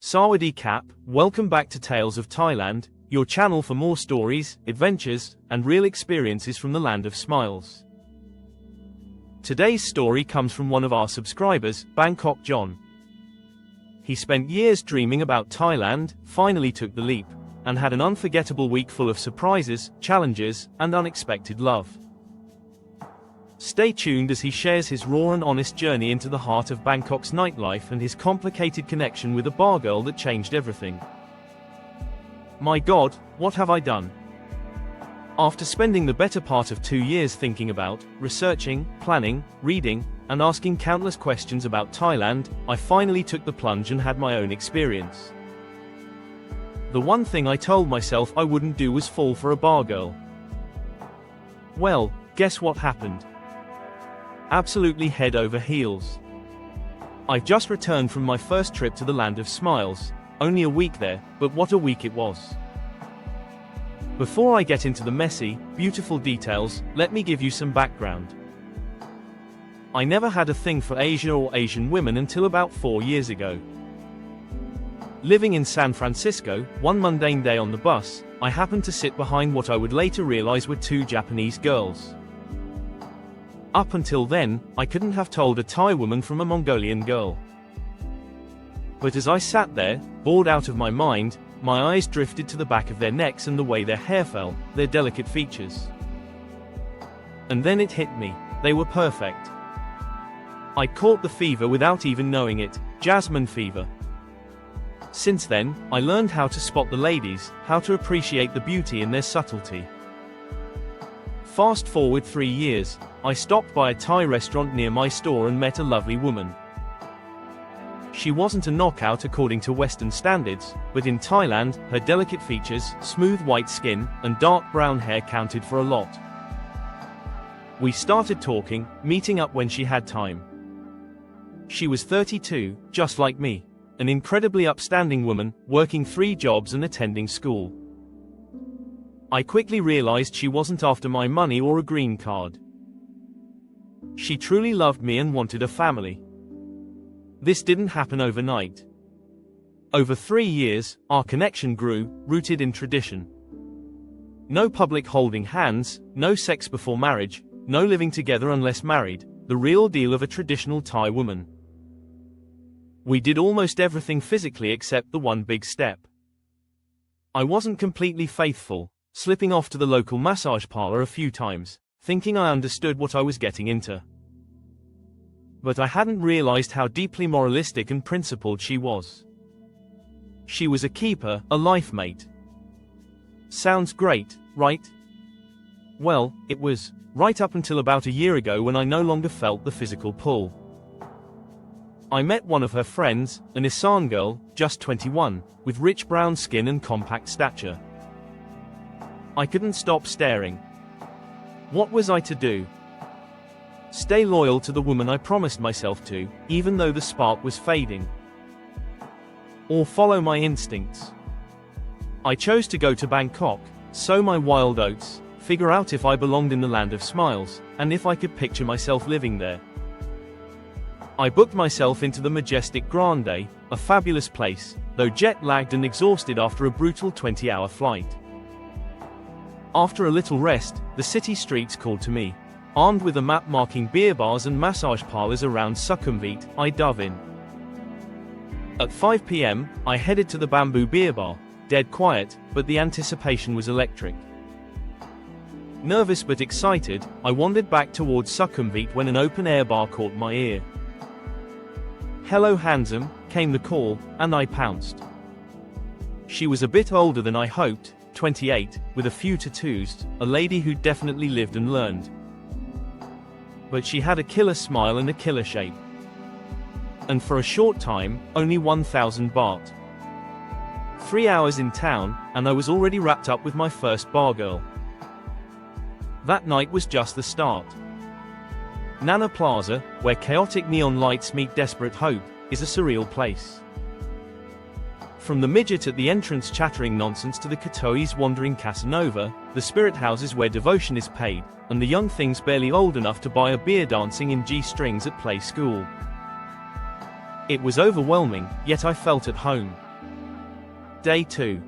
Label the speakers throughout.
Speaker 1: Sawadee Cap, welcome back to Tales of Thailand, your channel for more stories, adventures, and real experiences from the land of smiles. Today's story comes from one of our subscribers, Bangkok John. He spent years dreaming about Thailand, finally took the leap, and had an unforgettable week full of surprises, challenges, and unexpected love. Stay tuned as he shares his raw and honest journey into the heart of Bangkok's nightlife and his complicated connection with a bar girl that changed everything. My God, what have I done? After spending the better part of 2 years thinking about, researching, planning, reading, and asking countless questions about Thailand, I finally took the plunge and had my own experience. The one thing I told myself I wouldn't do was fall for a bar girl. Well, guess what happened? Absolutely head over heels. I've just returned from my first trip to the land of smiles, only a week there, but what a week it was. Before I get into the messy, beautiful details, let me give you some background. I never had a thing for Asia or Asian women until about 4 years ago. Living in San Francisco, one mundane day on the bus, I happened to sit behind what I would later realize were 2 Japanese girls. Up until then, I couldn't have told a Thai woman from a Mongolian girl. But as I sat there, bored out of my mind, my eyes drifted to the back of their necks and the way their hair fell, their delicate features. And then it hit me, they were perfect. I caught the fever without even knowing it, jasmine fever. Since then, I learned how to spot the ladies, how to appreciate the beauty in their subtlety. Fast forward 3 years, I stopped by a Thai restaurant near my store and met a lovely woman. She wasn't a knockout according to Western standards, but in Thailand, her delicate features, smooth white skin, and dark brown hair counted for a lot. We started talking, meeting up when she had time. She was 32, just like me, an incredibly upstanding woman, working 3 jobs and attending school. I quickly realized she wasn't after my money or a green card. She truly loved me and wanted a family. This didn't happen overnight. Over 3 years, our connection grew, rooted in tradition. No public holding hands, no sex before marriage, no living together unless married, the real deal of a traditional Thai woman. We did almost everything physically except the one big step. I wasn't completely faithful, slipping off to the local massage parlor a few times, thinking I understood what I was getting into. But I hadn't realized how deeply moralistic and principled she was. She was a keeper, a life mate. Sounds great, right? Well, it was, right up until about a year ago when I no longer felt the physical pull. I met one of her friends, an Isan girl, just 21, with rich brown skin and compact stature. I couldn't stop staring. What was I to do? Stay loyal to the woman I promised myself to, even though the spark was fading? Or follow my instincts? I chose to go to Bangkok, sow my wild oats, figure out if I belonged in the land of smiles, and if I could picture myself living there. I booked myself into the majestic Grande, a fabulous place, though jet-lagged and exhausted after a brutal 20-hour flight. After a little rest, the city streets called to me. Armed with a map marking beer bars and massage parlors around Sukhumvit, I dove in. At 5 p.m., I headed to the Bamboo Beer Bar, dead quiet, but the anticipation was electric. Nervous but excited, I wandered back towards Sukhumvit when an open-air bar caught my ear. "Hello handsome," came the call, and I pounced. She was a bit older than I hoped, 28, with a few tattoos, a lady who definitely lived and learned. But she had a killer smile and a killer shape. And for a short time, only 1,000 baht. 3 hours in town, and I was already wrapped up with my first bar girl. That night was just the start. Nana Plaza, where chaotic neon lights meet desperate hope, is a surreal place. From the midget at the entrance chattering nonsense to the Katois wandering Casanova, the spirit houses where devotion is paid, and the young things barely old enough to buy a beer dancing in G-strings at play school. It was overwhelming, yet I felt at home. Day 2.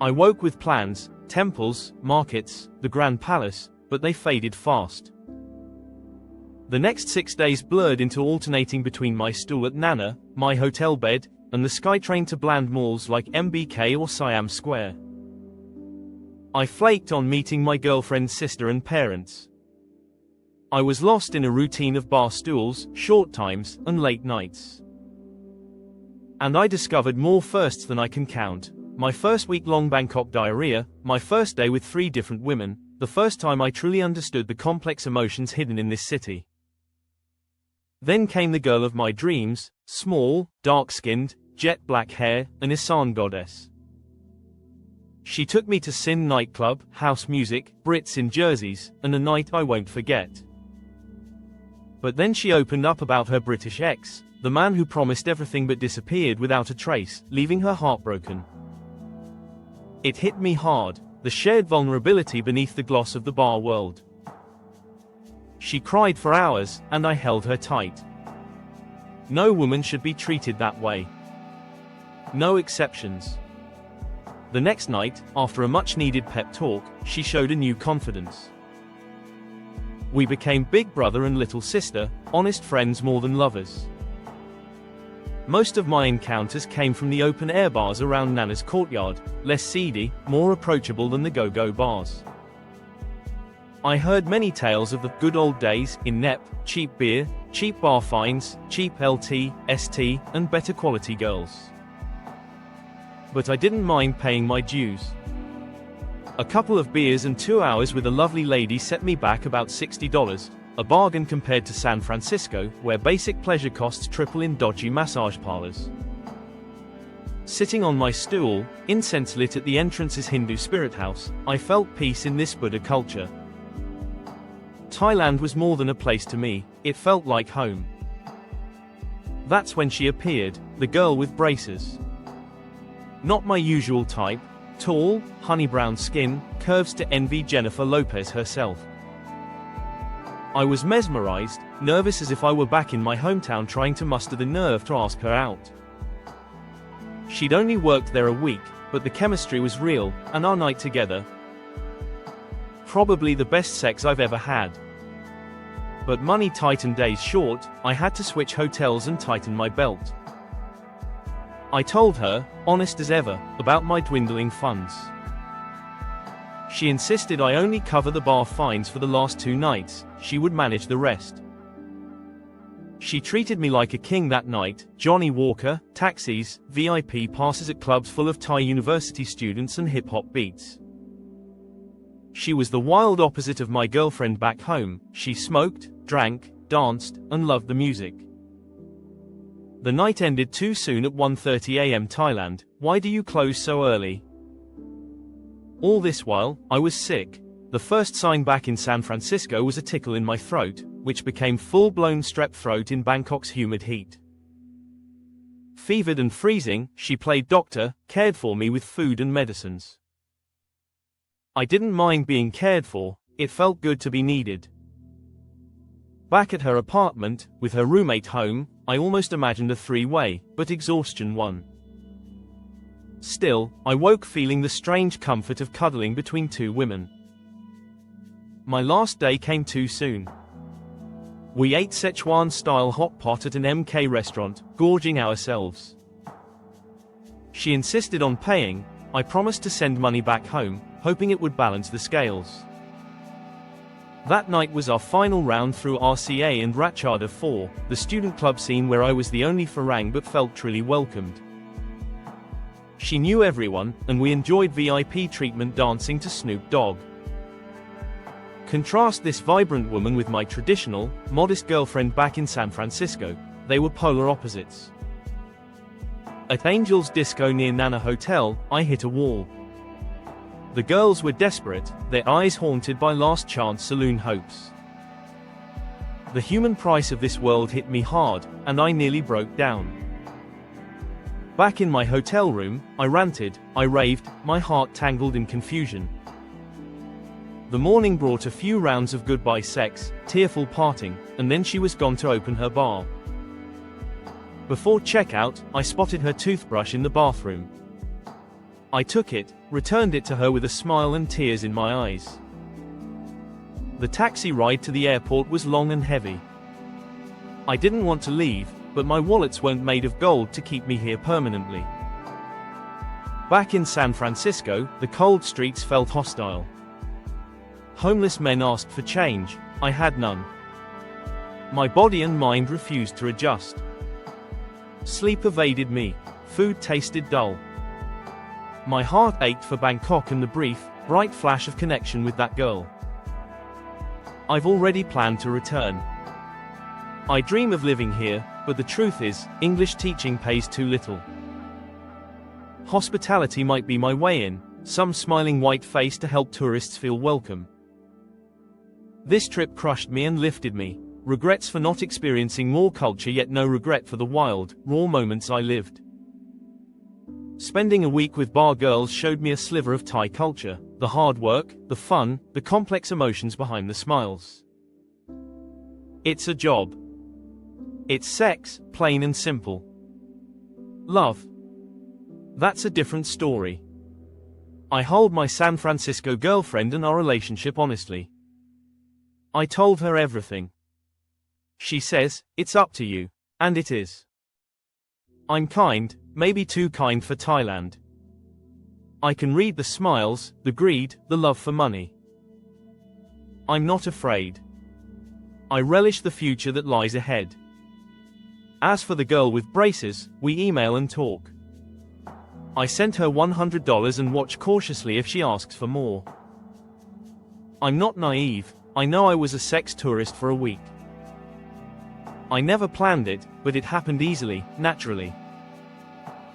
Speaker 1: I woke with plans, temples, markets, the Grand Palace, but they faded fast. The next 6 days blurred into alternating between my stool at Nana, my hotel bed, and the SkyTrain to bland malls like MBK or Siam Square. I flaked on meeting my girlfriend's sister and parents. I was lost in a routine of bar stools, short times, and late nights. And I discovered more firsts than I can count. My first week-long Bangkok diarrhea, my first day with 3 different women, the first time I truly understood the complex emotions hidden in this city. Then came the girl of my dreams, small, dark-skinned, jet-black hair, an Isan goddess. She took me to Sin nightclub, house music, Brits in jerseys, and a night I won't forget. But then she opened up about her British ex, the man who promised everything but disappeared without a trace, leaving her heartbroken. It hit me hard, the shared vulnerability beneath the gloss of the bar world. She cried for hours, and I held her tight. No woman should be treated that way. No exceptions. The next night, after a much-needed pep talk, she showed a new confidence. We became big brother and little sister, honest friends more than lovers. Most of my encounters came from the open-air bars around Nana's courtyard, less seedy, more approachable than the go-go bars. I heard many tales of the good old days in Nep, cheap beer, cheap bar fines, cheap LT, ST, and better quality girls. But I didn't mind paying my dues. A couple of beers and 2 hours with a lovely lady set me back about $60, a bargain compared to San Francisco, where basic pleasure costs triple in dodgy massage parlors. Sitting on my stool, incense lit at the entrance's Hindu spirit house, I felt peace in this Buddha culture. Thailand was more than a place to me, it felt like home. That's when she appeared, the girl with braces. Not my usual type, tall, honey brown skin, curves to envy Jennifer Lopez herself. I was mesmerized, nervous as if I were back in my hometown trying to muster the nerve to ask her out. She'd only worked there a week, but the chemistry was real, and our night together, probably the best sex I've ever had. But money tight and days short, I had to switch hotels and tighten my belt. I told her, honest as ever, about my dwindling funds. She insisted I only cover the bar fines for the last 2 nights, she would manage the rest. She treated me like a king that night, Johnny Walker, taxis, VIP passes at clubs full of Thai university students and hip-hop beats. She was the wild opposite of my girlfriend back home, she smoked, drank, danced, and loved the music. The night ended too soon at 1:30 a.m. Thailand, why do you close so early? All this while, I was sick. The first sign back in San Francisco was a tickle in my throat, which became full-blown strep throat in Bangkok's humid heat. Fevered and freezing, she played doctor, cared for me with food and medicines. I didn't mind being cared for, it felt good to be needed. Back at her apartment, with her roommate home, I almost imagined a 3-way, but exhaustion won. Still, I woke feeling the strange comfort of cuddling between 2 women. My last day came too soon. We ate Sichuan-style hot pot at an MK restaurant, gorging ourselves. She insisted on paying, I promised to send money back home, hoping it would balance the scales. That night was our final round through RCA and Ratchada 4, the student club scene where I was the only Farang but felt truly welcomed. She knew everyone, and we enjoyed VIP treatment dancing to Snoop Dogg. Contrast this vibrant woman with my traditional, modest girlfriend back in San Francisco, they were polar opposites. At Angel's Disco near Nana Hotel, I hit a wall. The girls were desperate, their eyes haunted by last-chance saloon hopes. The human price of this world hit me hard, and I nearly broke down. Back in my hotel room, I ranted, I raved, my heart tangled in confusion. The morning brought a few rounds of goodbye sex, tearful parting, and then she was gone to open her bar. Before checkout, I spotted her toothbrush in the bathroom. I took it, returned it to her with a smile and tears in my eyes. The taxi ride to the airport was long and heavy. I didn't want to leave, but my wallets weren't made of gold to keep me here permanently. Back in San Francisco, the cold streets felt hostile. Homeless men asked for change, I had none. My body and mind refused to adjust. Sleep evaded me, food tasted dull. My heart ached for Bangkok and the brief, bright flash of connection with that girl. I've already planned to return. I dream of living here, but the truth is, English teaching pays too little. Hospitality might be my way in, some smiling white face to help tourists feel welcome. This trip crushed me and lifted me, regrets for not experiencing more culture yet no regret for the wild, raw moments I lived. Spending a week with bar girls showed me a sliver of Thai culture, the hard work, the fun, the complex emotions behind the smiles. It's a job. It's sex, plain and simple. Love. That's a different story. I hold my San Francisco girlfriend and our relationship honestly. I told her everything. She says, it's up to you. And it is. I'm kind, maybe too kind for Thailand. I can read the smiles, the greed, the love for money. I'm not afraid. I relish the future that lies ahead. As for the girl with braces, we email and talk. I sent her $100 and watch cautiously if she asks for more. I'm not naive, I know I was a sex tourist for a week. I never planned it, but it happened easily, naturally.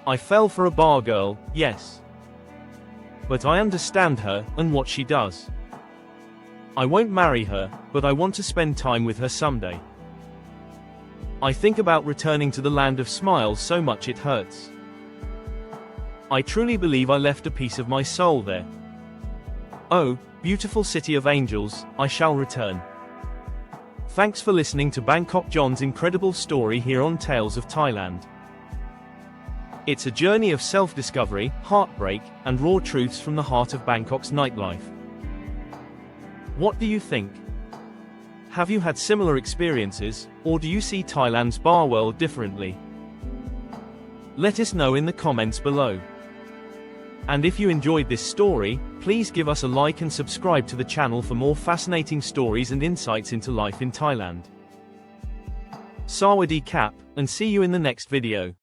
Speaker 1: I fell for a bar girl, yes. But I understand her, and what she does. I won't marry her, but I want to spend time with her someday. I think about returning to the land of smiles so much it hurts. I truly believe I left a piece of my soul there. Oh, beautiful city of angels, I shall return. Thanks for listening to Bangkok John's incredible story here on Tales of Thailand. It's a journey of self-discovery, heartbreak, and raw truths from the heart of Bangkok's nightlife. What do you think? Have you had similar experiences, or do you see Thailand's bar world differently? Let us know in the comments below. And if you enjoyed this story, please give us a like and subscribe to the channel for more fascinating stories and insights into life in Thailand. Sawadee Kap, and see you in the next video.